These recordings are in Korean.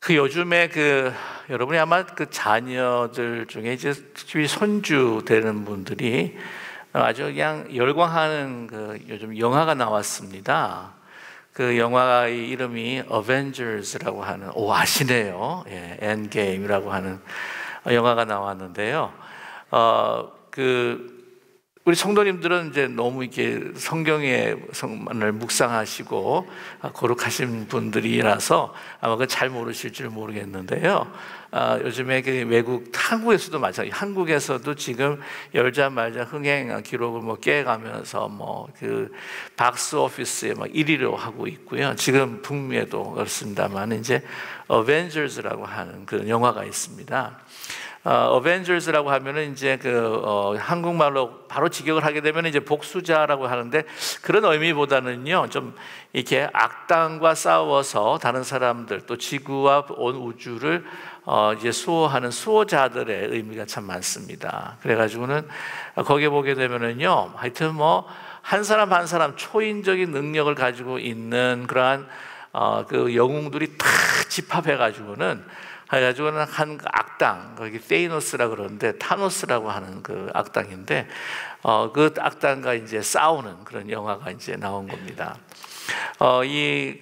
요즘에 여러분이 아마 자녀들 중에 이제 집이 손주 되는 분들이 아주 그냥 열광하는 요즘 영화가 나왔습니다. 그 영화의 이름이 어벤져스라고 하는, 아시네요. 예, 엔게임이라고 하는 영화가 나왔는데요. 우리 성도님들은 이제 너무 이렇게 성경을 묵상하시고 거룩하신 분들이라서 아마 그걸 잘 모르실 줄 모르겠는데요. 요즘에 외국 한국에서도 마찬가지, 한국에서도 지금 열자마자 흥행 기록을 깨가면서 박스 오피스에 1위로 하고 있고요. 지금 북미에도 그렇습니다만 이제 어벤져스라고 하는 그 영화가 있습니다. 어벤져스라고 하면은 이제 한국말로 바로 직역을 하게 되면 이제 복수자라고 하는데, 그런 의미보다는요, 좀 이렇게 악당과 싸워서 다른 사람들, 또 지구와 온 우주를 이제 수호하는 수호자들의 의미가 참 많습니다. 그래가지고는 거기에 보게 되면은요, 하여튼 한 사람 한 사람 초인적인 능력을 가지고 있는 그러한 영웅들이 다 집합해가지고는 한 악당, 거기 세이노스라 그러는데 타노스라고 하는 그 악당인데, 그 악당과 이제 싸우는 그런 영화가 이제 나온 겁니다. 이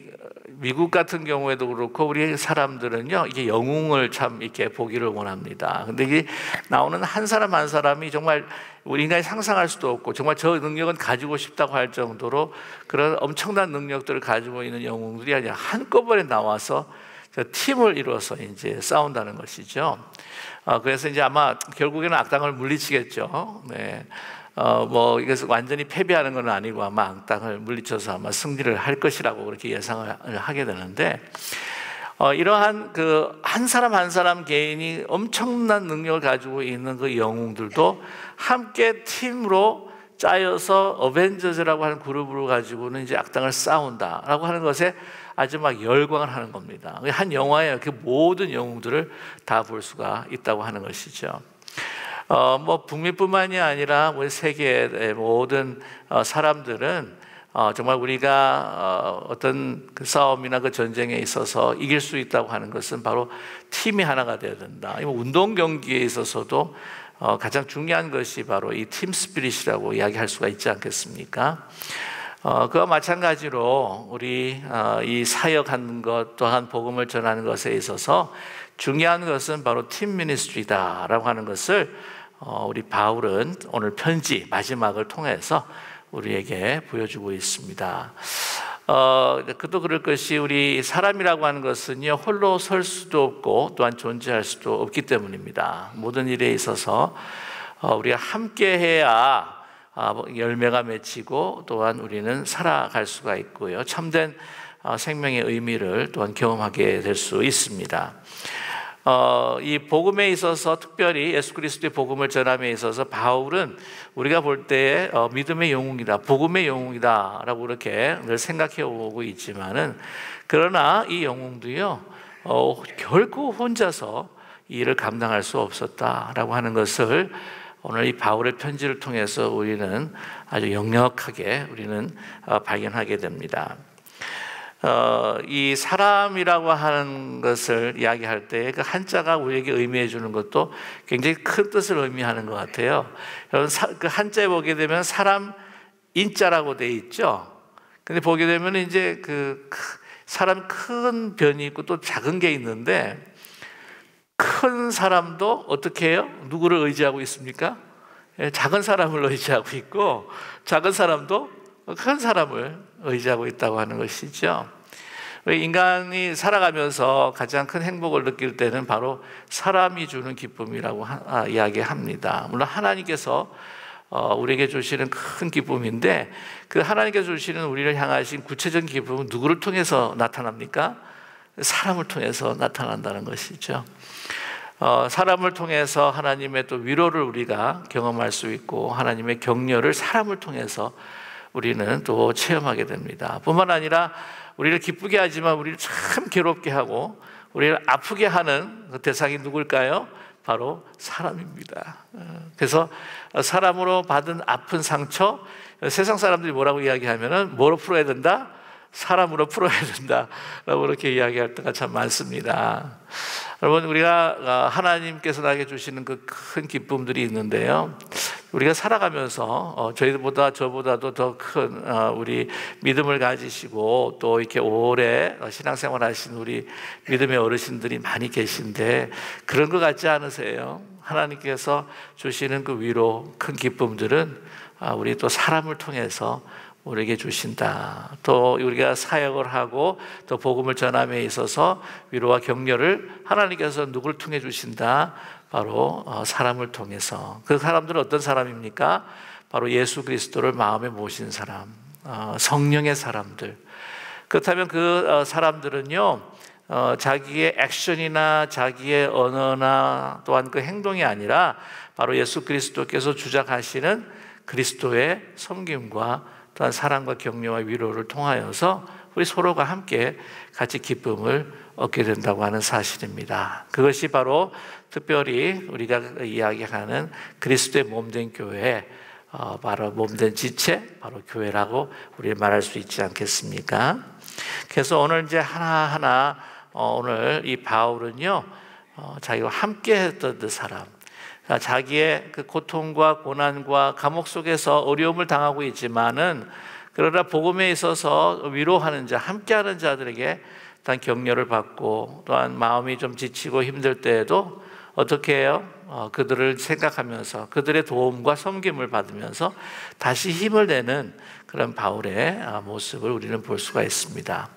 미국 같은 경우에도 그렇고 우리 사람들은요, 이게 영웅을 참 이렇게 보기를 원합니다. 근데 이게 나오는 한 사람 한 사람이 정말 우리 인간이 상상할 수도 없고, 정말 저 능력은 가지고 싶다고 할 정도로 그런 엄청난 능력들을 가지고 있는 영웅들이 아니라 한꺼번에 나와서 팀을 이루어서 이제 싸운다는 것이죠. 그래서 이제 아마 결국에는 악당을 물리치겠죠. 네. 이것을 완전히 패배하는 건 아니고 아마 악당을 물리쳐서 아마 승리를 할 것이라고 그렇게 예상을 하게 되는데, 이러한 한 사람 한 사람 개인이 엄청난 능력을 가지고 있는 그 영웅들도 함께 팀으로 짜여서 어벤져스라고 하는 그룹을 가지고는 이제 악당을 싸운다라고 하는 것에 아주 열광을 하는 겁니다. 한 영화에 그 모든 영웅들을 다 볼 수가 있다고 하는 것이죠. 북미뿐만이 아니라 우리 세계의 모든 사람들은 정말 우리가 어떤 싸움이나 전쟁에 있어서 이길 수 있다고 하는 것은 바로 팀이 하나가 되어야 된다. 운동 경기에 있어서도 가장 중요한 것이 바로 이 팀 스피릿이라고 이야기할 수가 있지 않겠습니까? 그와 마찬가지로 우리 이 사역하는 것 또한 복음을 전하는 것에 있어서 중요한 것은 바로 팀 미니스트리다라고 하는 것을 우리 바울은 오늘 편지 마지막을 통해서 우리에게 보여주고 있습니다. 그도 그럴 것이, 우리 사람이라고 하는 것은요, 홀로 설 수도 없고 또한 존재할 수도 없기 때문입니다. 모든 일에 있어서 우리가 함께해야 열매가 맺히고 또한 우리는 살아갈 수가 있고요, 참된 생명의 의미를 또한 경험하게 될 수 있습니다. 이 복음에 있어서, 특별히 예수 그리스도의 복음을 전함에 있어서 바울은 우리가 볼 때에 믿음의 영웅이다, 복음의 영웅이다 라고 그렇게 늘 생각해 오고 있지만은, 그러나 이 영웅도요, 결코 혼자서 이 일을 감당할 수 없었다라고 하는 것을 오늘 이 바울의 편지를 통해서 우리는 아주 역력하게 우리는 발견하게 됩니다. 이 사람이라고 하는 것을 이야기할 때 그 한자가 우리에게 의미해 주는 것도 굉장히 큰 뜻을 의미하는 것 같아요. 여러분, 그 한자에 보게 되면 사람 인자라고 돼 있죠. 근데 보게 되면 이제 사람 큰 변이 있고 또 작은 게 있는데, 큰 사람도 어떻게 해요? 누구를 의지하고 있습니까? 작은 사람을 의지하고 있고, 작은 사람도 큰 사람을 의지하고 있다고 하는 것이죠. 인간이 살아가면서 가장 큰 행복을 느낄 때는 바로 사람이 주는 기쁨이라고 이야기합니다. 물론 하나님께서 우리에게 주시는 큰 기쁨인데, 그 하나님께서 주시는 우리를 향하신 구체적인 기쁨은 누구를 통해서 나타납니까? 사람을 통해서 나타난다는 것이죠. 사람을 통해서 하나님의 또 위로를 우리가 경험할 수 있고, 하나님의 격려를 사람을 통해서 우리는 또 체험하게 됩니다. 뿐만 아니라 우리를 기쁘게 하지만 우리를 참 괴롭게 하고 우리를 아프게 하는 그 대상이 누굴까요? 바로 사람입니다. 그래서 사람으로 받은 아픈 상처, 세상 사람들이 뭐라고 이야기하면은 뭐로 풀어야 된다? 사람으로 풀어야 된다라고 그렇게 이야기할 때가 참 많습니다. 여러분, 우리가 하나님께서 나에게 주시는 그 큰 기쁨들이 있는데요, 우리가 살아가면서 저보다도 더 큰 우리 믿음을 가지시고 또 이렇게 오래 신앙생활 하신 우리 믿음의 어르신들이 많이 계신데 그런 것 같지 않으세요? 하나님께서 주시는 그 위로, 큰 기쁨들은 우리 또 사람을 통해서 우리에게 주신다. 또 우리가 사역을 하고 또 복음을 전함에 있어서 위로와 격려를 하나님께서 누구를 통해 주신다? 바로 사람을 통해서. 그 사람들은 어떤 사람입니까? 바로 예수 그리스도를 마음에 모신 사람, 성령의 사람들. 그렇다면 그 사람들은요, 자기의 액션이나 자기의 언어나 또한 그 행동이 아니라 바로 예수 그리스도께서 주장하시는 그리스도의 섬김과 또한 사랑과 격려와 위로를 통하여서 우리 서로가 함께 같이 기쁨을 얻게 된다고 하는 사실입니다. 그것이 바로 특별히 우리가 이야기하는 그리스도의 몸된 교회, 바로 몸된 지체, 바로 교회라고 우리 말할 수 있지 않겠습니까? 그래서 오늘 이제 하나하나 오늘 이 바울은요, 자기와 함께 했던 그 사람, 자기의 그 고통과 고난과 감옥 속에서 어려움을 당하고 있지만은 그러나 복음에 있어서 위로하는 자, 함께하는 자들에게 일단 격려를 받고 또한 마음이 좀 지치고 힘들 때에도 어떻게 해요? 그들을 생각하면서 그들의 도움과 섬김을 받으면서 다시 힘을 내는 그런 바울의 모습을 우리는 볼 수가 있습니다.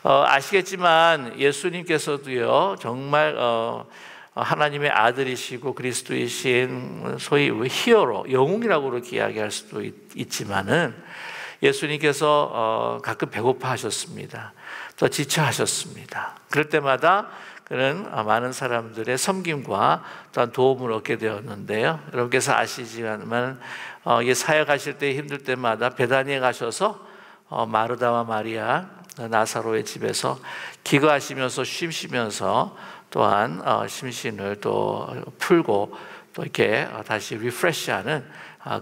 아시겠지만 예수님께서도요, 정말 하나님의 아들이시고 그리스도이신 소위 히어로, 영웅이라고 그렇게 이야기할 수도 있지만은 예수님께서 가끔 배고파 하셨습니다. 또 지쳐 하셨습니다. 그럴 때마다 그는 많은 사람들의 섬김과 또한 도움을 얻게 되었는데요, 여러분께서 아시지만 사역하실 때 힘들 때마다 베다니에 가셔서 마르다와 마리아, 나사로의 집에서 기거하시면서 쉬시면서 또한 심신을 또 풀고 또 이렇게 다시 리프레시하는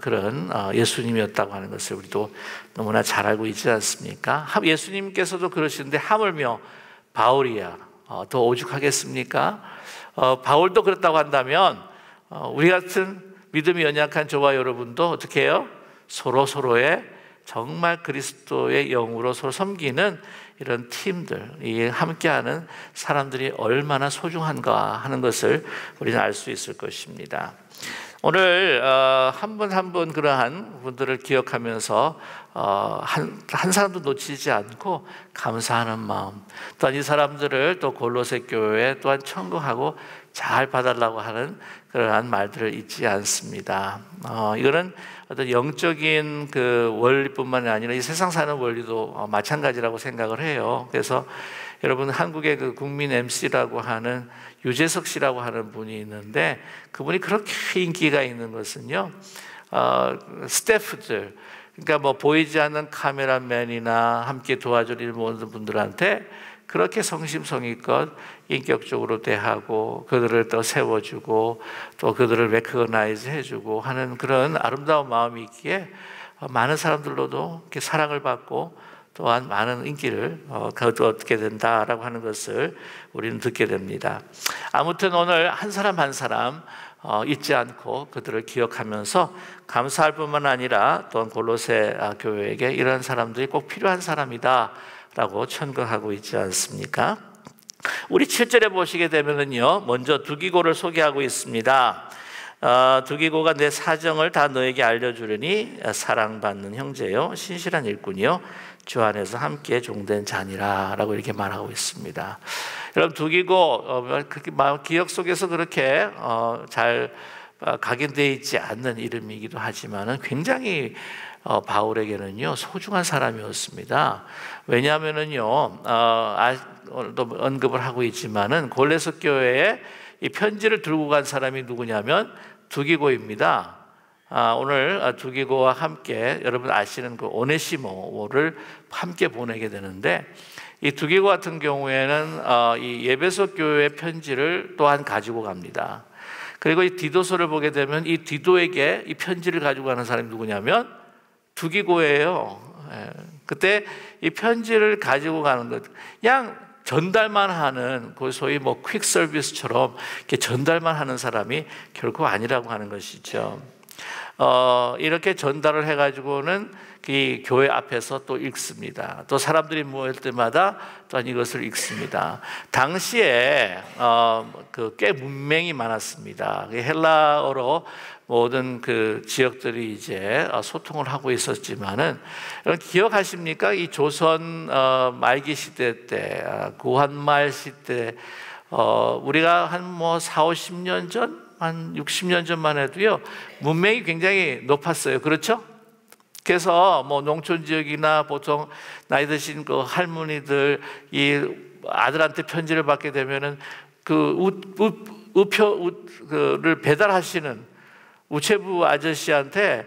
그런 예수님이었다고 하는 것을 우리도 너무나 잘 알고 있지 않습니까? 예수님께서도 그러시는데 하물며 바울이야 더 오죽하겠습니까? 바울도 그렇다고 한다면 우리 같은 믿음이 연약한 저와 여러분도 어떻게 해요? 서로의 정말 그리스도의 영으로 서로 섬기는 이런 팀들, 이 함께하는 사람들이 얼마나 소중한가 하는 것을 우리는 알 수 있을 것입니다. 오늘 한 분 한 분 그러한 분들을 기억하면서 한 사람도 놓치지 않고 감사하는 마음, 또한 이 사람들을 또 골로새 교회에 또한 청구하고 잘 봐달라고 하는 그러한 말들을 잊지 않습니다. 이거는 어떤 영적인 그 원리뿐만 아니라 이 세상 사는 원리도 마찬가지라고 생각을 해요. 그래서 여러분, 한국의 그 국민 MC라고 하는 유재석 씨라고 하는 분이 있는데 그분이 그렇게 인기가 있는 것은요, 스태프들, 그러니까 뭐 보이지 않는 카메라맨이나 함께 도와주는 모든 분들한테 그렇게 성심성의껏 인격적으로 대하고 그들을 또 세워주고 또 그들을 레코그나이즈 해주고 하는 그런 아름다운 마음이 있기에 많은 사람들로도 이렇게 사랑을 받고 또한 많은 인기를 얻게 된다라고 하는 것을 우리는 듣게 됩니다. 아무튼 오늘 한 사람 한 사람 잊지 않고 그들을 기억하면서 감사할 뿐만 아니라 또한 골로새 교회에게 이런 사람들이 꼭 필요한 사람이다 라고 천거하고 있지 않습니까? 우리 7절에 보시게 되면은요, 먼저 두기고를 소개하고 있습니다. 두기고가 내 사정을 다 너에게 알려주려니 사랑받는 형제요, 신실한 일꾼이요, 주 안에서 함께 종된 자니라 라고 이렇게 말하고 있습니다. 여러분, 두기고 기억 속에서 그렇게 잘 각인되어 있지 않는 이름이기도 하지만 굉장히 바울에게는요 소중한 사람이었습니다. 왜냐하면은요 또 언급을 하고 있지만은 골로새 교회에 이 편지를 들고 간 사람이 누구냐면 두기고입니다. 오늘 두기고와 함께 여러분 아시는 그 오네시모를 함께 보내게 되는데, 이 두기고 같은 경우에는 이 에베소 교회의 편지를 또한 가지고 갑니다. 그리고 이 디도서를 보게 되면 이 디도에게 이 편지를 가지고 가는 사람이 누구냐면 두기고예요. 그때 이 편지를 가지고 가는 것, 그냥 전달만 하는 그 소위 뭐 퀵 서비스처럼 이렇게 전달만 하는 사람이 결코 아니라고 하는 것이죠. 이렇게 전달을 해가지고는 이 교회 앞에서 또 읽습니다. 또 사람들이 모일 때마다 또한 이것을 읽습니다. 당시에 꽤 문맹이 많았습니다. 헬라어로 모든 그 지역들이 이제 소통을 하고 있었지만은, 여러분 기억하십니까? 이 조선 말기 시대 때, 구한말 시대, 우리가 한 뭐 4, 50년 전, 한 60년 전만 해도요, 문맹이 굉장히 높았어요. 그렇죠? 그래서 뭐 농촌 지역이나 보통 나이 드신 그 할머니들 이 아들한테 편지를 받게 되면은 우표를 배달하시는 우체부 아저씨한테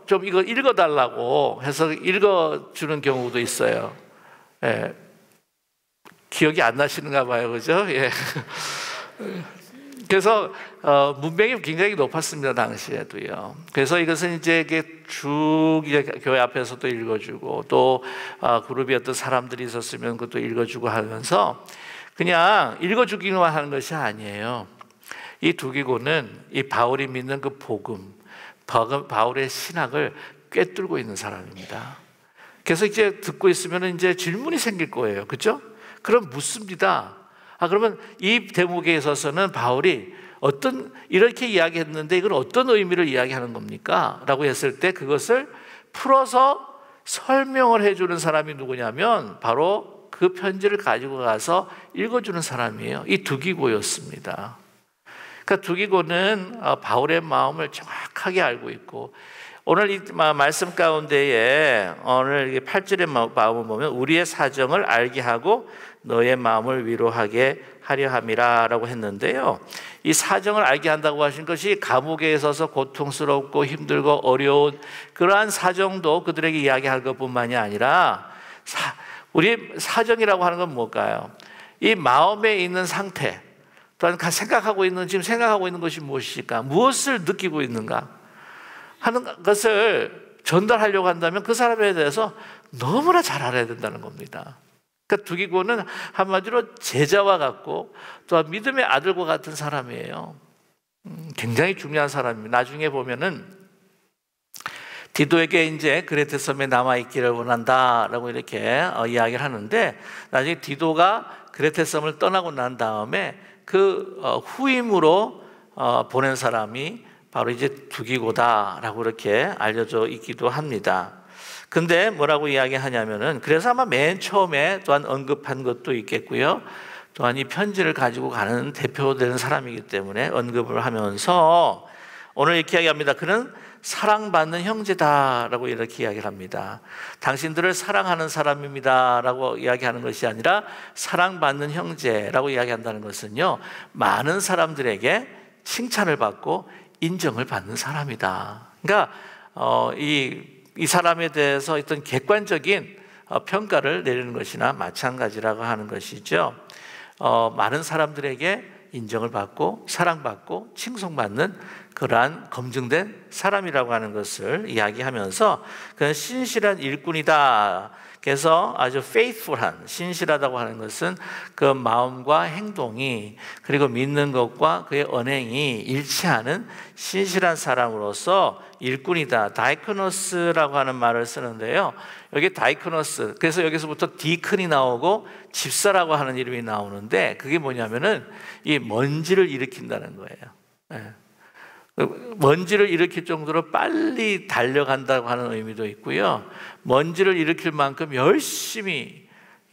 좀 이거 읽어달라고 해서 읽어주는 경우도 있어요. 예. 기억이 안 나시는가 봐요, 그죠? 예. 그래서 문맹이 굉장히 높았습니다, 당시에도요. 그래서 이것은 이제 쭉 교회 앞에서도 읽어주고, 또 그룹이 어떤 사람들이 있었으면 그것도 읽어주고 하면서 그냥 읽어주기만 하는 것이 아니에요. 이 두기고는 이 바울이 믿는 그 복음, 바울의 신학을 꿰뚫고 있는 사람입니다. 그래서 이제 듣고 있으면 이제 질문이 생길 거예요, 그렇죠? 그럼 묻습니다. 그러면 이 대목에 있어서는 바울이 이렇게 이야기했는데 이건 어떤 의미를 이야기하는 겁니까? 라고 했을 때 그것을 풀어서 설명을 해주는 사람이 누구냐면 바로 그 편지를 가지고 가서 읽어주는 사람이에요. 이 두기고였습니다. 그러니까 두기고는 바울의 마음을 정확하게 알고 있고, 오늘 이 말씀 가운데에 오늘 8절의 마음을 보면 우리의 사정을 알게 하고 너의 마음을 위로하게 하려 함이라 라고 했는데요, 이 사정을 알게 한다고 하신 것이 감옥에 있어서 고통스럽고 힘들고 어려운 그러한 사정도 그들에게 이야기할 것뿐만이 아니라 우리 사정이라고 하는 건 뭘까요? 이 마음에 있는 상태, 또한 지금 생각하고 있는 것이 무엇일까? 무엇을 느끼고 있는가? 하는 것을 전달하려고 한다면 그 사람에 대해서 너무나 잘 알아야 된다는 겁니다. 그러니까 두기고는 한마디로 제자와 같고 또한 믿음의 아들과 같은 사람이에요. 굉장히 중요한 사람입니다. 나중에 보면은 디도에게 이제 그레테 섬에 남아있기를 원한다라고 이렇게 이야기를 하는데, 나중에 디도가 그레테 섬을 떠나고 난 다음에 그 후임으로 보낸 사람이 바로 이제 두기고다라고 이렇게 알려져 있기도 합니다. 근데 뭐라고 이야기하냐면은, 그래서 아마 맨 처음에 또한 언급한 것도 있겠고요, 또한 이 편지를 가지고 가는 대표되는 사람이기 때문에 언급을 하면서 오늘 이렇게 이야기합니다. 그는 사랑받는 형제다라고 이렇게 이야기를 합니다. 당신들을 사랑하는 사람입니다라고 이야기하는 것이 아니라 사랑받는 형제라고 이야기한다는 것은요, 많은 사람들에게 칭찬을 받고 인정을 받는 사람이다. 그러니까 이 사람에 대해서 어떤 객관적인 평가를 내리는 것이나 마찬가지라고 하는 것이죠. 많은 사람들에게 인정을 받고 사랑받고 칭송받는 그러한 검증된 사람이라고 하는 것을 이야기하면서 그는 신실한 일꾼이다. 그래서 아주 faithful한, 신실하다고 하는 것은 그 마음과 행동이, 그리고 믿는 것과 그의 언행이 일치하는 신실한 사람으로서 일꾼이다. 다이코노스라고 하는 말을 쓰는데요, 여기 다이코노스, 그래서 여기서부터 디큰이 나오고 집사라고 하는 이름이 나오는데, 그게 뭐냐면은 이 먼지를 일으킨다는 거예요. 먼지를 일으킬 정도로 빨리 달려간다고 하는 의미도 있고요, 먼지를 일으킬 만큼 열심히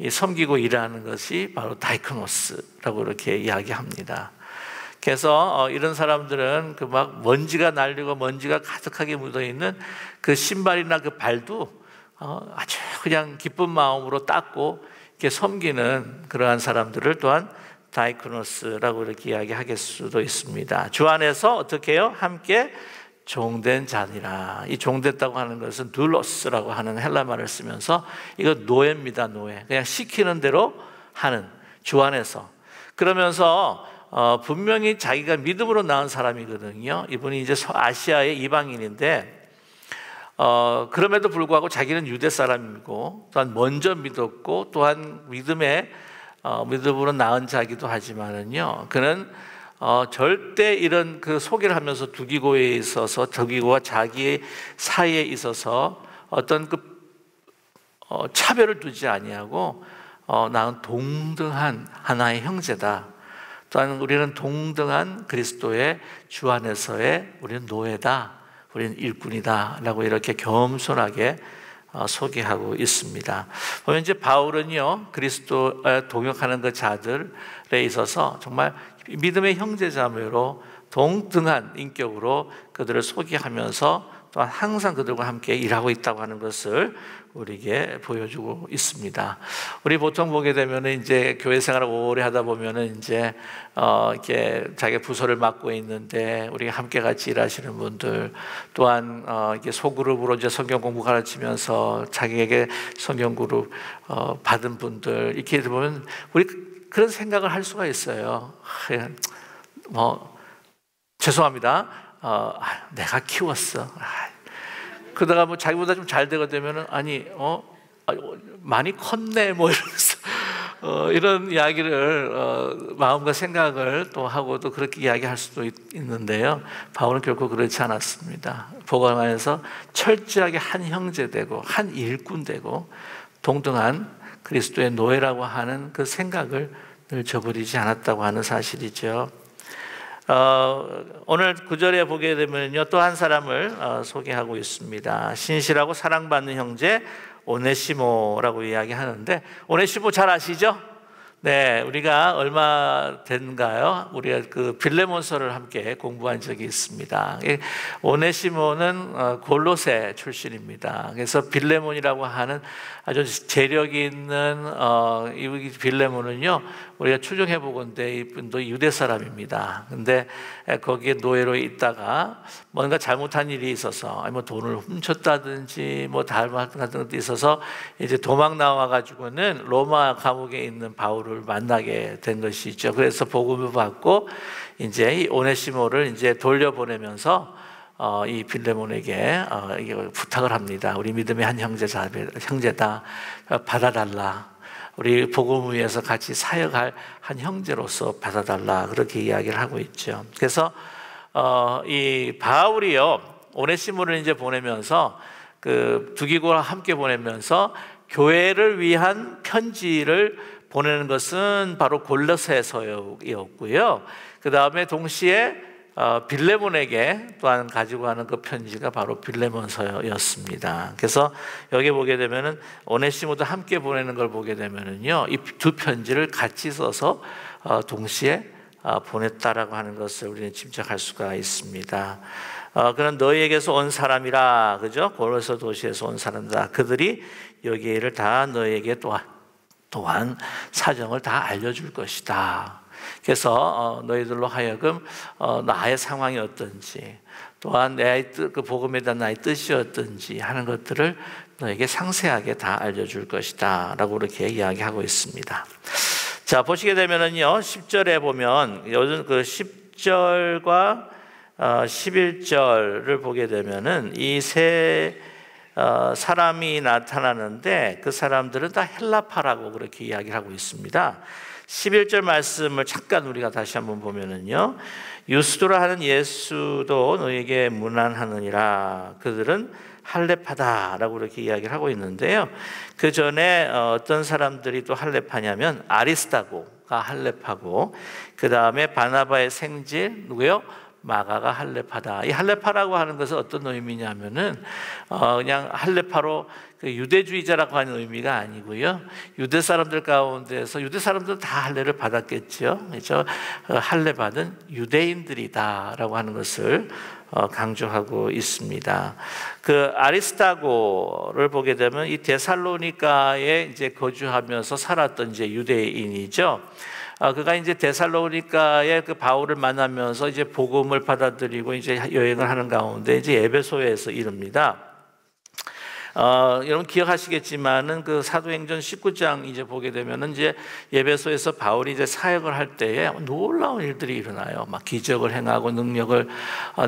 섬기고 일하는 것이 바로 다이코노스라고 이렇게 이야기합니다. 그래서 이런 사람들은 그 막 먼지가 날리고 먼지가 가득하게 묻어있는 그 신발이나 그 발도 아주 그냥 기쁜 마음으로 닦고 이렇게 섬기는 그러한 사람들을 또한 다이코노스라고 이렇게 이야기하겠 수도 있습니다. 주 안에서 어떻게 해요? 함께 종된 자니라. 이 종됐다고 하는 것은 둘로스라고 하는 헬라 말을 쓰면서 이거 노예입니다. 노예. 그냥 시키는 대로 하는, 주 안에서. 그러면서 분명히 자기가 믿음으로 낳은 사람이거든요. 이분이 이제 아시아의 이방인인데 그럼에도 불구하고 자기는 유대 사람이고 또한 먼저 믿었고 또한 믿음으로 낳은 자기도 하지만은요, 그는 절대 이런 그 소개를 하면서 두기고와 자기의 사이에 있어서 어떤 차별을 두지 아니하고 나는 동등한 하나의 형제다. 또한 우리는 동등한 그리스도의 주 안에서의 우리는 노예다. 우리는 일꾼이다. 라고 이렇게 겸손하게 소개하고 있습니다. 보면 이제 바울은요, 그리스도에 동역하는 그 자들에 있어서 정말 믿음의 형제자매로 동등한 인격으로 그들을 소개하면서 또한 항상 그들과 함께 일하고 있다고 하는 것을 우리에게 보여주고 있습니다. 우리 보통 보게 되면 이제 교회 생활을 오래 하다 보면은 이제 이렇게 자기 부서를 맡고 있는데 우리 함께 같이 일하시는 분들, 또한 이렇게 소그룹으로 이제 성경 공부 가르치면서 자기에게 성경 그룹 받은 분들, 이렇게 보면 우리 그런 생각을 할 수가 있어요. 죄송합니다. 내가 키웠어. 그러다가 뭐 자기보다 좀 잘 되게 되면은 많이 컸네 뭐 이러면서 이런 이야기를 마음과 생각을 또 하고 또 그렇게 이야기할 수도 있는데요. 바울은 결코 그렇지 않았습니다. 복음 안에서 철저하게 한 형제 되고 한 일꾼 되고 동등한 그리스도의 노예라고 하는 그 생각을 늘 저버리지 않았다고 하는 사실이죠. 오늘 9절에 보게 되면요, 또 한 사람을 소개하고 있습니다. 신실하고 사랑받는 형제 오네시모라고 이야기하는데, 오네시모 잘 아시죠? 네, 우리가 얼마 된가요? 우리가 그 빌레몬서를 함께 공부한 적이 있습니다. 오네시모는 골로새 출신입니다. 그래서 빌레몬이라고 하는 아주 재력 있는 이 빌레몬은요, 우리가 추정해 보건대 이분도 유대 사람입니다. 근데 거기에 노예로 있다가 뭔가 잘못한 일이 있어서 뭐 돈을 훔쳤다든지 뭐 잘못한 것도 있어서 이제 도망 나와 가지고는 로마 감옥에 있는 바울을 만나게 된 것이죠. 그래서 복음을 받고 이제 이 오네시모를 이제 돌려보내면서 이 빌레몬에게 부탁을 합니다. 우리 믿음의 한 형제다. 받아달라. 우리 복음을 위해서 같이 사역할 한 형제로서 받아달라. 그렇게 이야기를 하고 있죠. 그래서 이 바울이요, 오네시모를 이제 보내면서 그 두기고와 함께 보내면서 교회를 위한 편지를 보내는 것은 바로 골로새서였고요. 그 다음에 동시에 빌레몬에게 또한 가지고 가는 그 편지가 바로 빌레몬서였습니다. 그래서 여기 보게 되면은 오네시모도 함께 보내는 걸 보게 되면은요, 이 두 편지를 같이 써서 동시에 보냈다라고 하는 것을 우리는 짐작할 수가 있습니다. 그는 너희에게서 온 사람이라, 그죠? 골로새 도시에서 온 사람이다. 그들이 여기를 다 너희에게 또한 사정을 다 알려줄 것이다. 그래서 너희들로 하여금 나의 상황이 어떤지, 또한 그 복음에 대한 나의 뜻이 어떤지 하는 것들을 너에게 상세하게 다 알려줄 것이다 라고 이렇게 이야기하고 있습니다. 자, 보시게 되면은요, 10절에 보면 요즘 그 10절과 11절을 보게 되면은 이 세 사람이 나타나는데 그 사람들은 다 헬라파라고 그렇게 이야기를 하고 있습니다. 11절 말씀을 잠깐 우리가 다시 한번 보면은요, 유스도라 하는 예수도 너에게 문안하느니라. 그들은 할례파다라고 이렇게 이야기를 하고 있는데요. 그 전에 어떤 사람들이 또 할례파냐면 아리스다고가 할례파고, 그 다음에 바나바의 생질 누구요? 마가가 할례파다. 이 할례파라고 하는 것은 어떤 의미냐면은 그냥 할례파로 그 유대주의자라고 하는 의미가 아니고요. 유대 사람들 가운데서 유대 사람들은 다 할례를 받았겠죠. 그렇죠? 할례 받은 유대인들이다라고 하는 것을 강조하고 있습니다. 그 아리스다고를 보게 되면 이 데살로니가에 이제 거주하면서 살았던 이제 유대인이죠. 그가 이제 데살로니가의 그 바울을 만나면서 이제 복음을 받아들이고 이제 여행을 하는 가운데 이제 에베소에서 이릅니다. 여러분 기억하시겠지만은 그 사도행전 19장 이제 보게 되면은 이제 에베소에서 바울이 이제 사역을 할 때에 놀라운 일들이 일어나요. 막 기적을 행하고 능력을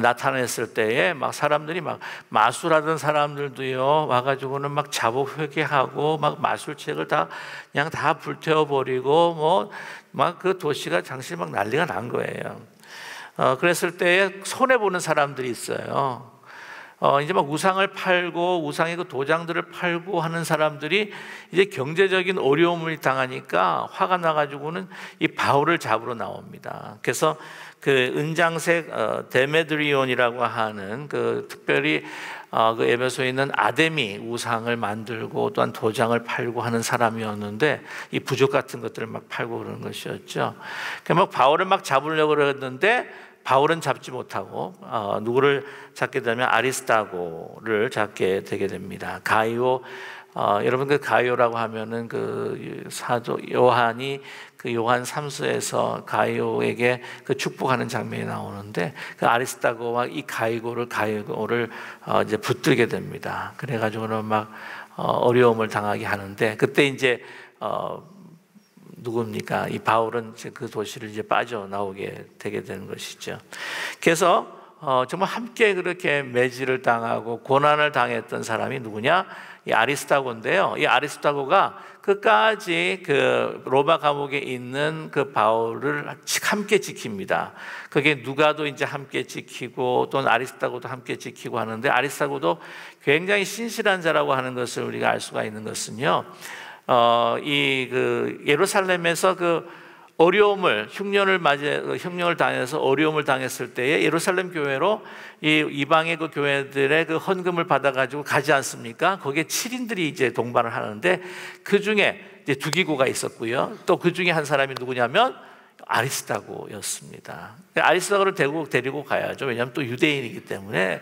나타냈을 때에 막 사람들이 막 마술하던 사람들도요 와가지고는 막 자복 회개하고 막 마술책을 다 그냥 다 불태워 버리고 뭐 막 그 도시가 당시 막 난리가 난 거예요. 그랬을 때에 손해 보는 사람들이 있어요. 이제 막 우상을 팔고 우상의 그 도장들을 팔고 하는 사람들이 이제 경제적인 어려움을 당하니까 화가 나가지고는 이 바울을 잡으러 나옵니다. 그래서 그 은장색 데메드리온이라고 하는 그 특별히 그 에베소에 있는 아데미 우상을 만들고 또한 도장을 팔고 하는 사람이었는데 이 부족 같은 것들을 막 팔고 그러는 것이었죠. 그러니까 막 바울을 막 잡으려고 그랬는데 바울은 잡지 못하고 누구를 잡게 되면 아리스타고를 잡게 되게 됩니다. 가이오, 여러분 그 가이오라고 하면은 그 사도 요한이 그 요한 3서에서 가이오에게 그 축복하는 장면이 나오는데 그 아리스타고와 이 가이오를 이제 붙들게 됩니다. 그래가지고는 막 어려움을 당하게 하는데 그때 이제 누굽니까? 이 바울은 그 도시를 이제 빠져나오게 되게 되는 것이죠. 그래서 정말 함께 그렇게 매질을 당하고 고난을 당했던 사람이 누구냐? 이 아리스타고인데요. 이 아리스타고가 끝까지 그 로마 감옥에 있는 그 바울을 함께 지킵니다. 그게 누가도 이제 함께 지키고 또는 아리스타고도 함께 지키고 하는데 아리스타고도 굉장히 신실한 자라고 하는 것을 우리가 알 수가 있는 것은요. 이 그 예루살렘에서 그 흉년을 당해서 어려움을 당했을 때에 예루살렘 교회로 이 이방의 그 교회들의 그 헌금을 받아가지고 가지 않습니까? 거기에 7인들이 이제 동반을 하는데 그 중에 이제 두기고가 있었고요. 또 그 중에 한 사람이 누구냐면 아리스타고였습니다. 아리스타고를 데리고 가야죠. 왜냐하면 또 유대인이기 때문에.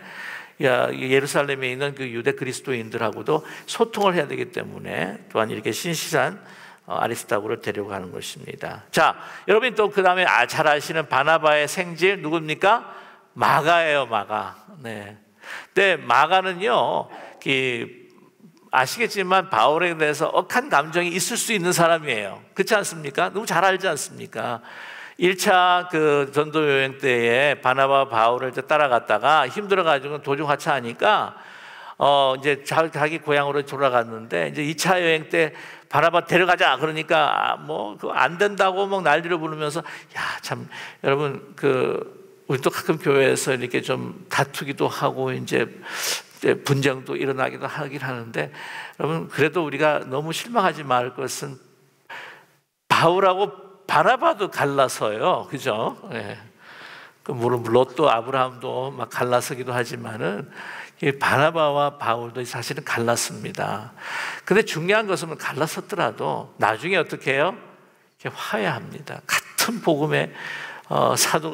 예루살렘에 있는 그 유대 그리스도인들하고도 소통을 해야 되기 때문에 또한 이렇게 신실한 아리스타고를 데려가는 것입니다. 자, 여러분 또 그 다음에 잘 아시는 바나바의 생질 누굽니까? 마가예요, 마가. 네. 근데 마가는요, 아시겠지만 바울에 대해서 억한 감정이 있을 수 있는 사람이에요. 그렇지 않습니까? 너무 잘 알지 않습니까? 1차 그 전도 여행 때에 바나바 바울을 따라갔다가 힘들어가지고 도중 하차하니까 이제 자기 고향으로 돌아갔는데 이제 2차 여행 때 바나바 데려가자 그러니까 뭐 그거 안 된다고 막 난리를 부르면서 참 여러분 우리 또 가끔 교회에서 이렇게 좀 다투기도 하고 이제 분쟁도 일어나기도 하긴 하는데 여러분 그래도 우리가 너무 실망하지 말 것은 바울하고 바나바도 갈라서요, 그죠? 예. 물론 롯도 아브라함도 막 갈라서기도 하지만은 바나바와 바울도 사실은 갈랐습니다. 근데 중요한 것은 갈라섰더라도 나중에 어떻게 해요? 화해합니다. 같은 복음의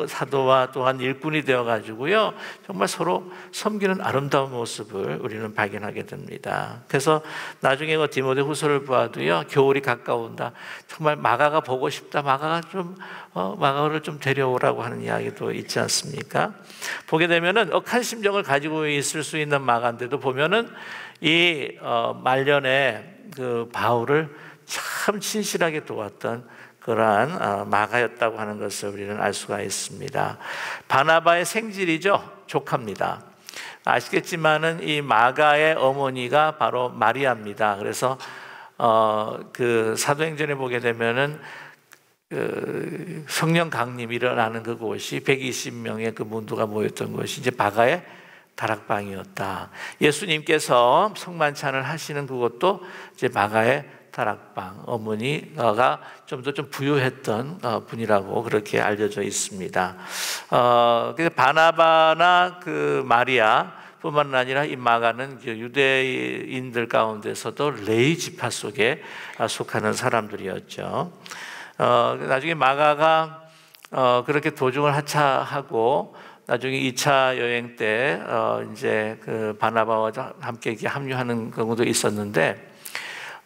사도와 또한 일꾼이 되어가지고요 정말 서로 섬기는 아름다운 모습을 우리는 발견하게 됩니다. 그래서 나중에 디모데후서를 보아도요 겨울이 가까운다. 정말 마가가 보고 싶다. 마가를 좀 데려오라고 하는 이야기도 있지 않습니까? 보게 되면은 억한 심정을 가지고 있을 수 있는 마가인데도 보면은 이 말년에 그 바울을 참 친실하게 도왔던 그러한 마가였다고 하는 것을 우리는 알 수가 있습니다. 바나바의 생질이죠. 조카입니다. 아시겠지만은 이 마가의 어머니가 바로 마리아입니다. 그래서 그 사도행전에 보게 되면은 그 성령 강림이 일어나는 그곳이 120명의 그 문도가 모였던 것이 이제 마가의 다락방이었다. 예수님께서 성만찬을 하시는 그것도 이제 마가의 다락방, 어머니가 좀 더 부유했던 분이라고 그렇게 알려져 있습니다. 그래서 바나바나 그 마리아 뿐만 아니라 이 마가는 유대인들 가운데서도 레위 지파 속에 속하는 사람들이었죠. 나중에 마가가 그렇게 도중을 하차하고 나중에 2차 여행 때 이제 그 바나바와 함께 이렇게 합류하는 경우도 있었는데.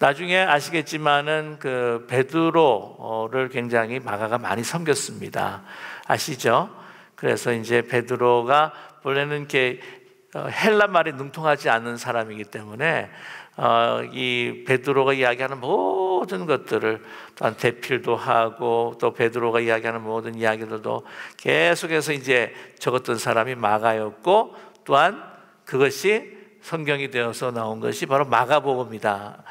나중에 아시겠지만은 그 베드로를 굉장히 마가가 많이 섬겼습니다. 아시죠? 그래서 이제 베드로가 원래는 이렇게 헬라 말에 능통하지 않는 사람이기 때문에 이 베드로가 이야기하는 모든 것들을 또한 대필도 하고 또 베드로가 이야기하는 모든 이야기들도 계속해서 이제 적었던 사람이 마가였고, 또한 그것이 성경이 되어서 나온 것이 바로 마가복음이다.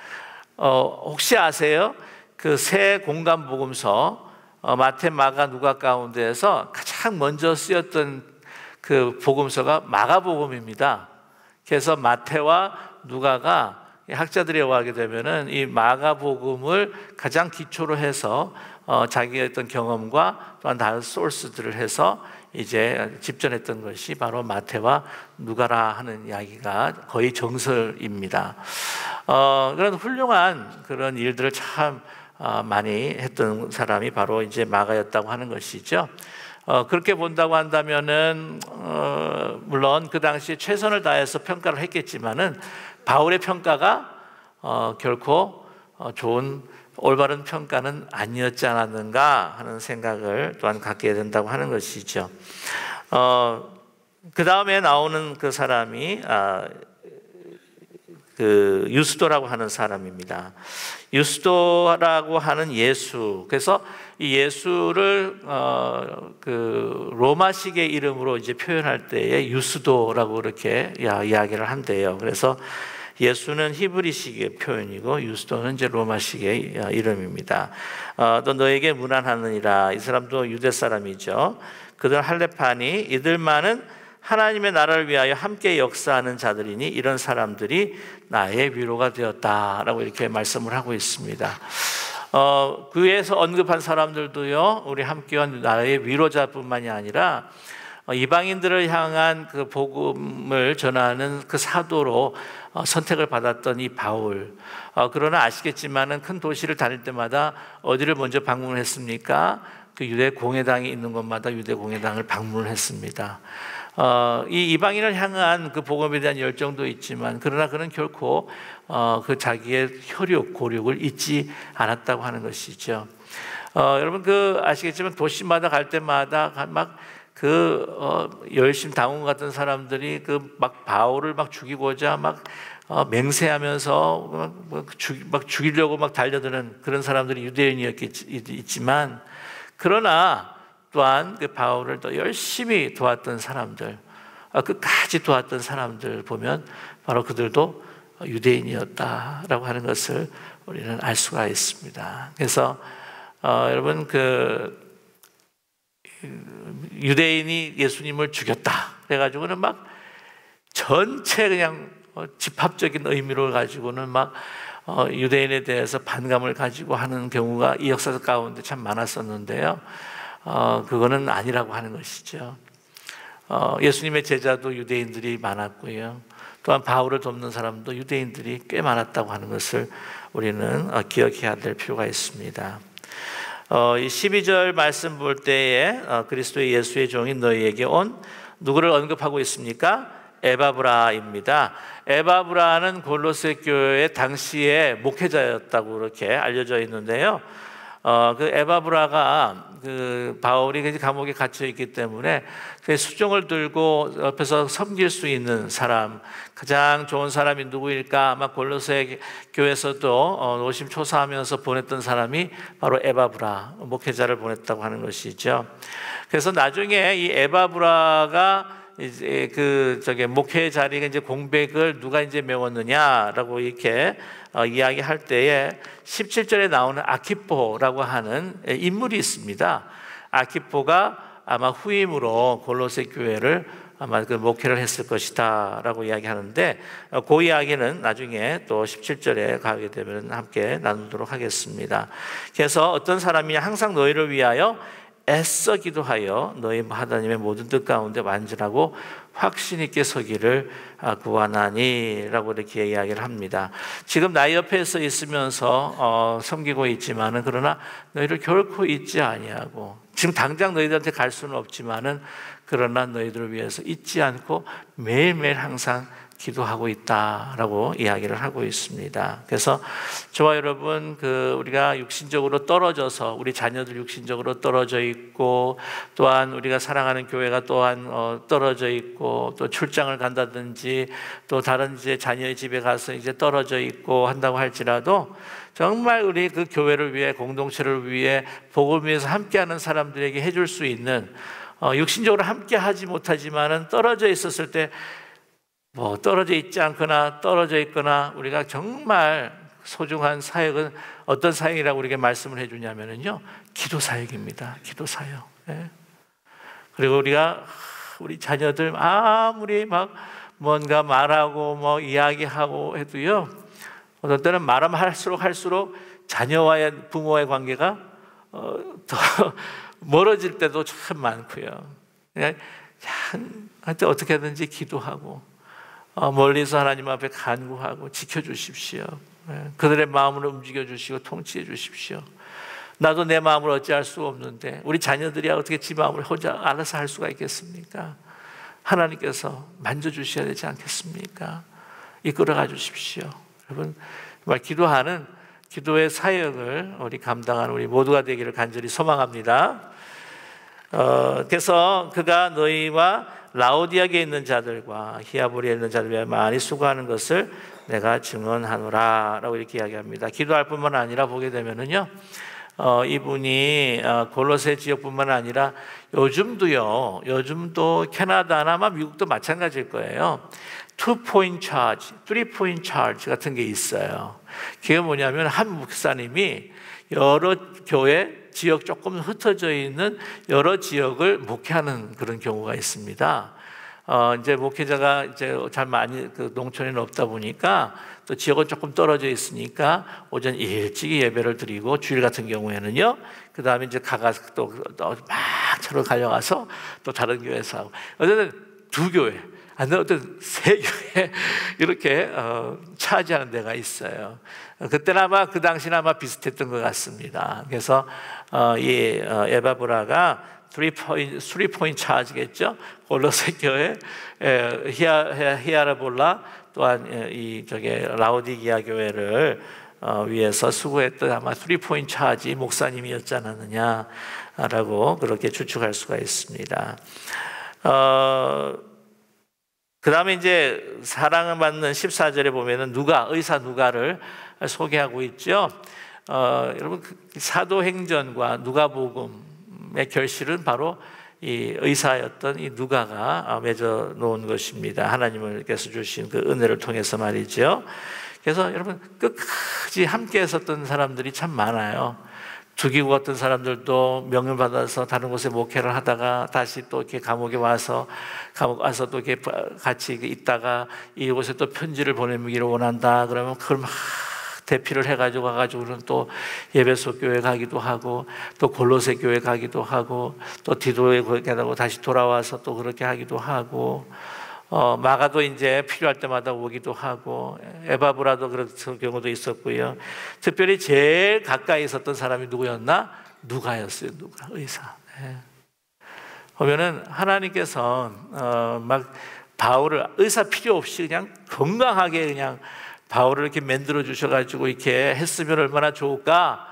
혹시 아세요? 그 세 공간 복음서 마태, 마가, 누가 가운데에서 가장 먼저 쓰였던 그 복음서가 마가복음입니다. 그래서 마태와 누가가 학자들이 요구하게 되면은 이 마가복음을 가장 기초로 해서 자기의 어떤 경험과 또한 다른 소스들을 해서 이제 집전했던 것이 바로 마태와 누가라 하는 이야기가 거의 정설입니다. 그런 훌륭한 그런 일들을 참 많이 했던 사람이 바로 이제 마가였다고 하는 것이죠. 그렇게 본다고 한다면은 물론 그 당시에 최선을 다해서 평가를 했겠지만은 바울의 평가가 결코 좋은 올바른 평가는 아니었지 않았는가 하는 생각을 또한 갖게 된다고 하는 것이죠. 그 다음에 나오는 그 사람이 그 유스도라고 하는 사람입니다. 유스도라고 하는 예수. 그래서 이 예수를 그 로마식의 이름으로 이제 표현할 때에 유스도라고 이렇게 이야기를 한대요. 그래서 예수는 히브리식의 표현이고 유스도는 이제 로마식의 이름입니다. 또 너에게 문안하느니라. 이 사람도 유대 사람이죠. 그들 할례파니 이들만은 하나님의 나라를 위하여 함께 역사하는 자들이니 이런 사람들이 나의 위로가 되었다라고 이렇게 말씀을 하고 있습니다. 그 위에서 언급한 사람들도요, 우리 함께한 나의 위로자뿐만이 아니라 이방인들을 향한 그 복음을 전하는 그 사도로 선택을 받았던 이 바울. 그러나 아시겠지만은 큰 도시를 다닐 때마다 어디를 먼저 방문을 했습니까? 그 유대 공회당이 있는 곳마다 유대 공회당을 방문을 했습니다. 이 이방인을 향한 그 복음에 대한 열정도 있지만, 그러나 그는 결코 그 자기의 혈육, 고륙을 잊지 않았다고 하는 것이죠. 여러분 그 아시겠지만 도시마다 갈 때마다 막 열심 당원 같은 사람들이 그 막 바울을 막 죽이고자 막 맹세하면서 막 죽이려고 막 달려드는 그런 사람들이 유대인이었겠지만, 그러나 또한 그 바울을 더 열심히 도왔던 사람들, 끝까지 도왔던 사람들 보면 바로 그들도 유대인이었다라고 하는 것을 우리는 알 수가 있습니다. 그래서 여러분 그 유대인이 예수님을 죽였다 그래가지고는 막 전체 그냥 집합적인 의미로 가지고는 막 유대인에 대해서 반감을 가지고 하는 경우가 이 역사 가운데 참 많았었는데요. 그거는 아니라고 하는 것이죠. 예수님의 제자도 유대인들이 많았고요. 또한 바울을 돕는 사람도 유대인들이 꽤 많았다고 하는 것을 우리는 기억해야 될 필요가 있습니다. 12절 말씀 볼 때에 그리스도의 예수의 종이 너희에게 온, 누구를 언급하고 있습니까? 에바브라입니다. 에바브라는 골로새 교회 당시의 목회자였다고 그렇게 알려져 있는데요. 그 에바브라가 그 바울이 감옥에 갇혀 있기 때문에 수종을 들고 옆에서 섬길 수 있는 사람, 가장 좋은 사람이 누구일까? 아마 골로새 교회에서도 노심초사하면서 보냈던 사람이 바로 에바브라 목회자를 보냈다고 하는 것이죠. 그래서 나중에 이 에바브라가 이제 목회 자리가 이제 공백을 누가 이제 메웠느냐라고 이렇게 이야기할 때에 17절에 나오는 아키포라고 하는 인물이 있습니다. 아키포가 아마 후임으로 골로새 교회를 아마 그 목회를 했을 것이다라고 이야기하는데, 그 이야기는 나중에 또 17절에 가게 되면 함께 나누도록 하겠습니다. 그래서 어떤 사람이 항상 너희를 위하여 애써 기도하여 너희 하나님의 모든 뜻 가운데 완전하고 확신 있게 서기를 구하나니 라고 이렇게 이야기를 합니다. 지금 나의 옆에서 있으면서 섬기고 있지만은, 그러나 너희를 결코 잊지 아니하고, 지금 당장 너희들한테 갈 수는 없지만은 그러나 너희들을 위해서 잊지 않고 매일매일 항상 기도하고 있다라고 이야기를 하고 있습니다. 그래서 저와 여러분, 우리가 육신적으로 떨어져서 우리 자녀들 육신적으로 떨어져 있고, 또한 우리가 사랑하는 교회가 또한 떨어져 있고, 또 출장을 간다든지 또 다른 이제 자녀의 집에 가서 이제 떨어져 있고 한다고 할지라도, 정말 우리 그 교회를 위해, 공동체를 위해, 복음을 위해서 함께하는 사람들에게 해줄 수 있는, 육신적으로 함께하지 못하지만은 떨어져 있었을 때 떨어져 있지 않거나 떨어져 있거나 우리가 정말 소중한 사역은 어떤 사역이라고 우리에게 말씀을 해주냐면요, 기도 사역입니다. 기도 사역. 네. 그리고 우리 자녀들 아무리 막 뭔가 말하고 이야기하고 해도요, 어떤 때는 말하면 할수록 자녀와의 부모의 관계가 더 멀어질 때도 참 많고요. 그냥 어떻게든지 기도하고 멀리서 하나님 앞에 간구하고 지켜주십시오. 그들의 마음을 움직여 주시고 통치해 주십시오. 나도 내 마음을 어찌할 수 없는데 우리 자녀들이 어떻게 지 마음을 혼자 알아서 할 수가 있겠습니까? 하나님께서 만져주셔야 되지 않겠습니까? 이끌어가 주십시오. 여러분, 정말 기도의 사역을 우리 감당하는 우리 모두가 되기를 간절히 소망합니다. 그래서 그가 너희와 라오디아에 있는 자들과 히아보리에 있는 자들 위해 많이 수고하는 것을 내가 증언하노라 라고 이렇게 이야기합니다. 기도할 뿐만 아니라 보게 되면은요, 이분이 골로새 지역뿐만 아니라 요즘도 캐나다나 아마 미국도 마찬가지일 거예요. 2-point charge, 3-point charge 같은 게 있어요. 그게 뭐냐면 한 목사님이 여러 교회 지역 조금 흩어져 있는 여러 지역을 목회하는 그런 경우가 있습니다. 이제 목회자가 이제 잘 많이 농촌에는 없다 보니까 또 지역은 조금 떨어져 있으니까 오전 일찍 예배를 드리고, 주일 같은 경우에는요, 그 다음에 이제 가가서 또 막 차로 달려가서 또 다른 교회에서 하고, 어쨌든 2교회, 어떤 3교회 이렇게 차지하는 데가 있어요. 그때는 아마 그 당시는 아마 비슷했던 것 같습니다. 그래서 이 에바브라가 3-point charge겠죠. 골로새 교회, 히아라볼라, 또한 라오디게아 교회를 위해서 수고했던 아마 3-point charge 목사님이었지 않았느냐라고 그렇게 추측할 수가 있습니다. 그 다음에 이제 사랑을 받는 14절에 보면은 의사 누가를 소개하고 있죠. 여러분, 사도행전과 누가복음의 결실은 바로 이 의사였던 이 누가가 맺어 놓은 것입니다. 하나님께서 주신 그 은혜를 통해서 말이죠. 그래서 여러분, 끝까지 함께 했었던 사람들이 참 많아요. 죽이고 갔던 사람들도 명령 받아서 다른 곳에 목회를 하다가 다시 또 이렇게 감옥 와서 또 이렇게 같이 있다가 이곳에 또 편지를 보내기를 원한다. 그러면 그걸 막 대피를 해가지고 가가지고는 또 예배소 교회 가기도 하고, 또 골로새 교회 가기도 하고, 또 디도에 가고 다시 돌아와서 또 그렇게 하기도 하고, 마가도 이제 필요할 때마다 오기도 하고, 에바브라도 그런 경우도 있었고요. 특별히 제일 가까이 있었던 사람이 누구였나? 누가였어요. 누가, 의사. 네. 보면은 하나님께서 막 바울을 의사 필요 없이 그냥 건강하게 그냥 바울을 이렇게 만들어 주셔가지고 이렇게 했으면 얼마나 좋을까?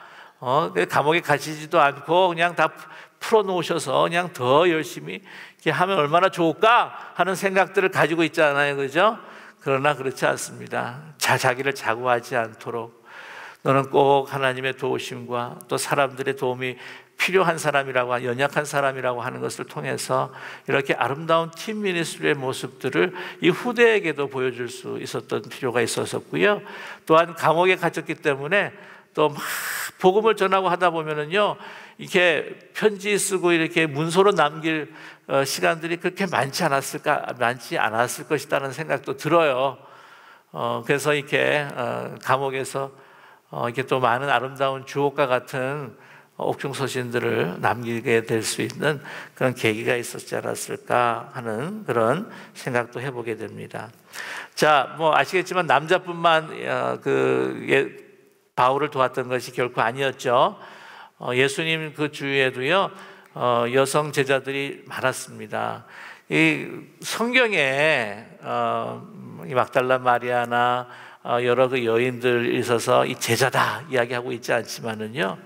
감옥에 갇히지도 않고 그냥 다 풀어놓으셔서 그냥 더 열심히 이렇게 하면 얼마나 좋을까 하는 생각들을 가지고 있잖아요, 그죠? 그러나 그렇지 않습니다. 자기를 자고하지 않도록 너는 꼭 하나님의 도우심과 또 사람들의 도움이 필요한 사람이라고, 연약한 사람이라고 하는 것을 통해서 이렇게 아름다운 팀 미니스트리의 모습들을 이 후대에게도 보여줄 수 있었던 필요가 있었고요. 또한 감옥에 갇혔기 때문에 또 막 복음을 전하고 하다 보면은요, 이렇게 편지 쓰고 이렇게 문서로 남길 시간들이 그렇게 많지 않았을 것이라는 생각도 들어요. 그래서 이렇게 감옥에서 이렇게 또 많은 아름다운 주옥과 같은 옥중서신들을 남기게 될 수 있는 그런 계기가 있었지 않았을까 하는 그런 생각도 해보게 됩니다. 자, 아시겠지만 남자뿐만 바울을 도왔던 것이 결코 아니었죠. 예수님 그 주위에도요, 여성 제자들이 많았습니다. 이 성경에 이 막달라 마리아나 여러 그 여인들 있어서 이 제자다 이야기하고 있지 않지만은요,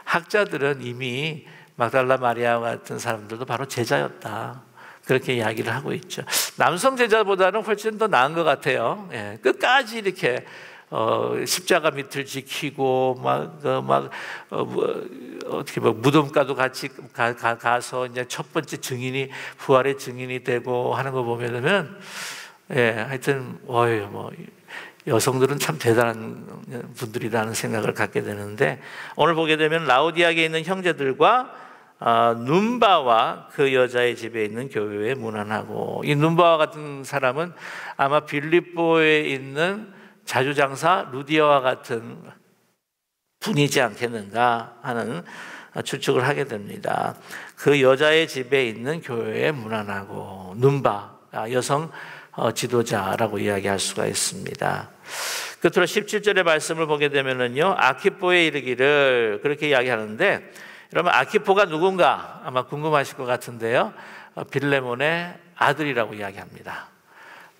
학자들은 이미 막달라 마리아 같은 사람들도 바로 제자였다, 그렇게 이야기를 하고 있죠. 남성 제자보다는 훨씬 더 나은 것 같아요. 예, 끝까지 이렇게 십자가 밑을 지키고 어떻게 무덤가도 같이 가서 이제 첫 번째 증인이 부활의 증인이 되고 하는 거 보면은, 예, 하여튼 여성들은 참 대단한 분들이라는 생각을 갖게 되는데, 오늘 보게 되면 라오디아에 있는 형제들과 눈바와 그 여자의 집에 있는 교회에 문안하고, 이 눈바와 같은 사람은 아마 빌립보에 있는 자주장사 루디아와 같은 분이지 않겠는가 하는 추측을 하게 됩니다. 그 여자의 집에 있는 교회에 문안하고, 눈바, 여성 지도자라고 이야기할 수가 있습니다. 끝으로 17절의 말씀을 보게 되면은요, 아키포에 이르기를, 그렇게 이야기하는데, 여러분 아키포가 누군가 아마 궁금하실 것 같은데요, 빌레몬의 아들이라고 이야기합니다.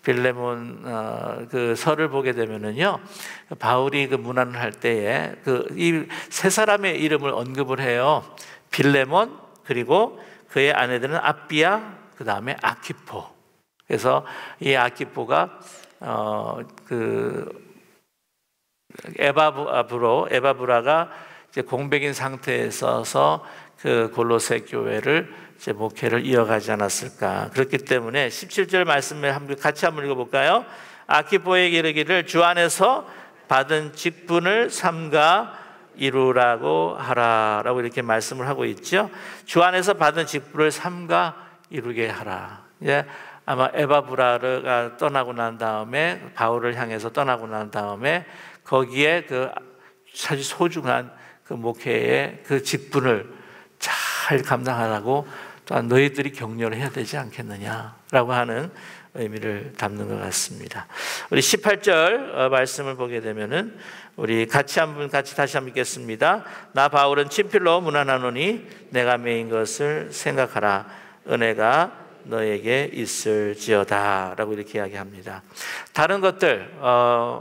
빌레몬 그 설을 보게 되면은요, 바울이 그 문안을 할 때에 이 세 사람의 이름을 언급을 해요. 빌레몬, 그리고 그의 아내들은 아비아, 그 다음에 아키포. 그래서 이 아키포가 그 에바브라가 이제 공백인 상태에서 그 골로새 교회를 이제 목회를 이어가지 않았을까. 그렇기 때문에 17절 말씀을 같이 한번 읽어볼까요? 아키포에게 이르기를 주 안에서 받은 직분을 삼가 이루라고 하라라고 이렇게 말씀을 하고 있죠. 주 안에서 받은 직분을 삼가 이루게 하라. 예, 아마 에바브라가 떠나고 난 다음에, 바울을 향해서 떠나고 난 다음에 거기에 그 사실 소중한 그 목회의 그 직분을 잘 감당하라고 또한 너희들이 격려를 해야 되지 않겠느냐라고 하는 의미를 담는 것 같습니다. 우리 18절 말씀을 보게 되면은 우리 다시 한번 읽겠습니다. 나 바울은 친필로 문안하노니 내가 메인 것을 생각하라. 은혜가 너에게 있을지어다 라고 이렇게 이야기합니다. 다른 것들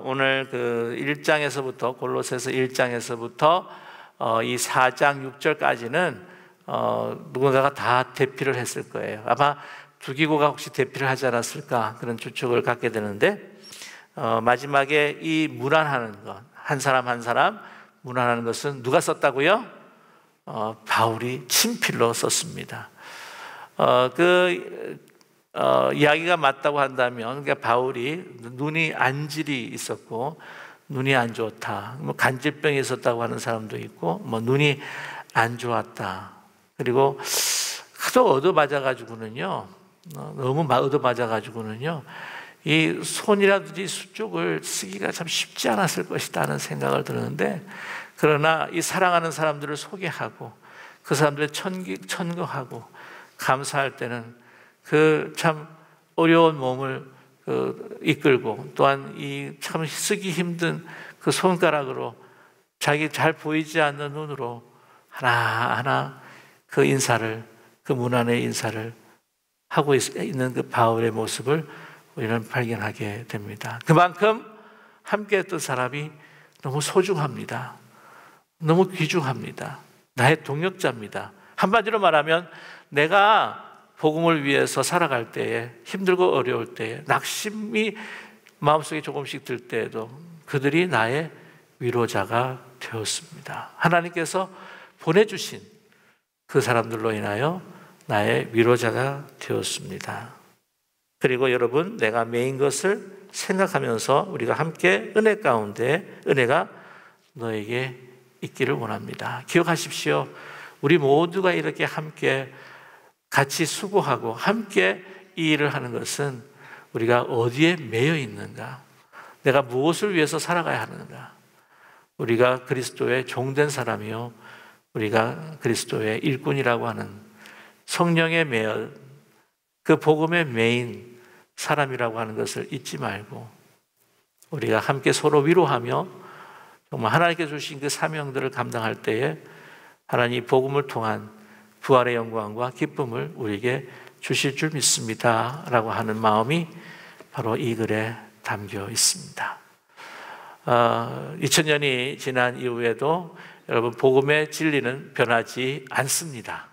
오늘 그 1장에서부터 골로새서 1장에서부터 이 4장 6절까지는 누군가가 다 대피를 했을 거예요. 아마 두기고가 혹시 대피를 하지 않았을까, 그런 추측을 갖게 되는데, 마지막에 이 문안하는 것, 한 사람 한 사람 문안하는 것은 누가 썼다고요? 바울이 친필로 썼습니다. 이야기가 맞다고 한다면, 그러니까 바울이 눈이 안질이 있었고 눈이 안 좋다, 간질병이 있었다고 하는 사람도 있고, 눈이 안 좋았다, 그리고 하도 얻어맞아가지고는요, 너무 얻어맞아가지고는요, 이 손이라든지 수쪽을 쓰기가 참 쉽지 않았을 것이다 하는 생각을 드는데, 그러나 이 사랑하는 사람들을 소개하고 그 사람들의 천거하고 감사할 때는 그 참 어려운 몸을 이끌고, 또한 이 참 쓰기 힘든 그 손가락으로 자기 잘 보이지 않는 눈으로 하나하나 그 인사를, 그 문안의 인사를 하고 있는 그 바울의 모습을 우리는 발견하게 됩니다. 그만큼 함께 했던 사람이 너무 소중합니다. 너무 귀중합니다. 나의 동역자입니다. 한마디로 말하면 내가 복음을 위해서 살아갈 때에, 힘들고 어려울 때에, 낙심이 마음속에 조금씩 들 때에도 그들이 나의 위로자가 되었습니다. 하나님께서 보내주신 그 사람들로 인하여 나의 위로자가 되었습니다. 그리고 여러분, 내가 메인 것을 생각하면서 우리가 함께 은혜 가운데, 은혜가 너에게 있기를 원합니다. 기억하십시오. 우리 모두가 이렇게 함께 같이 수고하고 함께 이 일을 하는 것은 우리가 어디에 매여 있는가, 내가 무엇을 위해서 살아가야 하는가, 우리가 그리스도의 종된 사람이요, 우리가 그리스도의 일꾼이라고 하는 성령의 매여, 그 복음의 메인 사람이라고 하는 것을 잊지 말고, 우리가 함께 서로 위로하며 정말 하나님께 주신 그 사명들을 감당할 때에 하나님 복음을 통한 부활의 영광과 기쁨을 우리에게 주실 줄 믿습니다 라고 하는 마음이 바로 이 글에 담겨 있습니다. 2000년이 지난 이후에도 여러분 복음의 진리는 변하지 않습니다.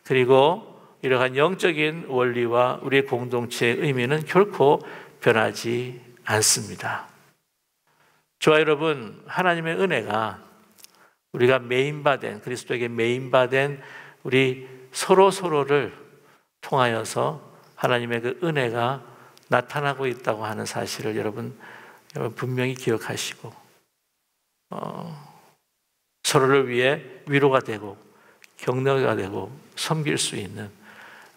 그리고 이러한 영적인 원리와 우리의 공동체의 의미는 결코 변하지 않습니다. 저와 여러분, 하나님의 은혜가 우리가 메인바된, 그리스도에게 메인바된 우리 서로를 통하여서 하나님의 그 은혜가 나타나고 있다고 하는 사실을 여러분 분명히 기억하시고 서로를 위해 위로가 되고 격려가 되고 섬길 수 있는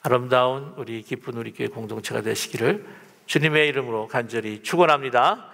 아름다운 우리 기쁜 우리 교회 공동체가 되시기를 주님의 이름으로 간절히 축원합니다.